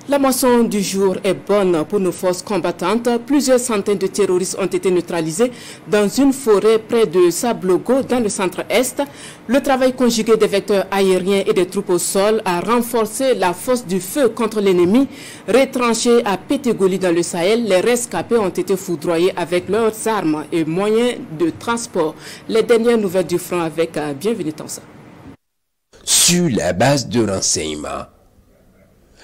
La moisson du jour est bonne pour nos forces combattantes. Plusieurs centaines de terroristes ont été neutralisés dans une forêt près de Sablogo, dans le centre-est. Le travail conjugué des vecteurs aériens et des troupes au sol a renforcé la force du feu contre l'ennemi. Retranchés à Pétégoli dans le Sahel, les rescapés ont été foudroyés avec leurs armes et moyens de transport. Les dernières nouvelles du front avec Bienvenue Tansa. Sur la base de renseignement,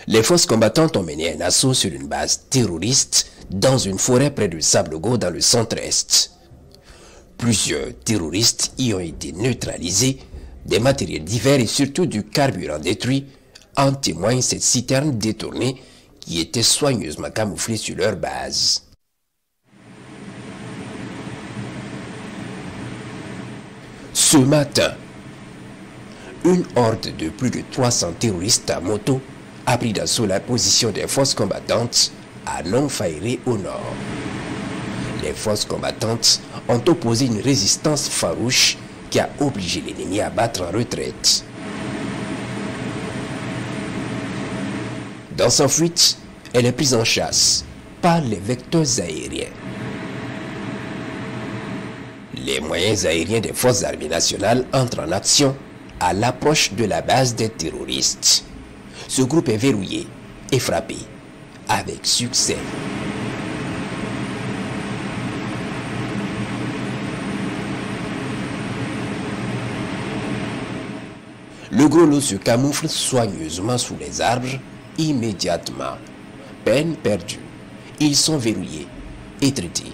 les forces combattantes ont mené un assaut sur une base terroriste dans une forêt près de Sablogo dans le centre-est. Plusieurs terroristes y ont été neutralisés, des matériels divers et surtout du carburant détruit, en témoigne cette citerne détournée qui était soigneusement camouflée sur leur base. Ce matin, une horde de plus de 300 terroristes à moto a pris d'assaut la position des forces combattantes à Longfairé au nord. Les forces combattantes ont opposé une résistance farouche qui a obligé l'ennemi à battre en retraite. Dans sa fuite, elle est prise en chasse par les vecteurs aériens. Les moyens aériens des forces armées nationales entrent en action à l'approche de la base des terroristes. Ce groupe est verrouillé et frappé avec succès. Le gros lot se camoufle soigneusement sous les arbres immédiatement. Peine perdue. Ils sont verrouillés et traités.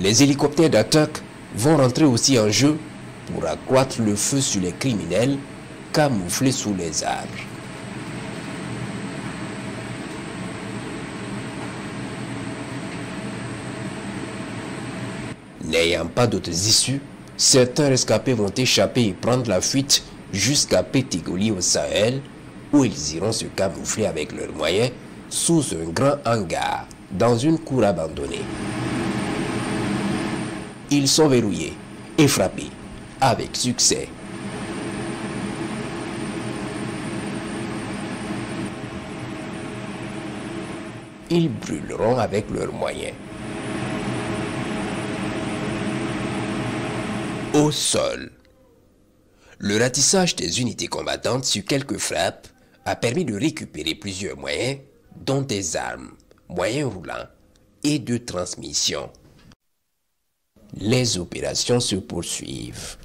Les hélicoptères d'attaque vont rentrer aussi en jeu pour accroître le feu sur les criminels camouflés sous les arbres. N'ayant pas d'autres issues, certains rescapés vont échapper et prendre la fuite jusqu'à Pétégoli au Sahel, où ils iront se camoufler avec leurs moyens sous un grand hangar dans une cour abandonnée. Ils sont verrouillés et frappés avec succès. Ils brûleront avec leurs moyens. Au sol, le ratissage des unités combattantes sur quelques frappes a permis de récupérer plusieurs moyens, dont des armes, moyens roulants et de transmission. Les opérations se poursuivent.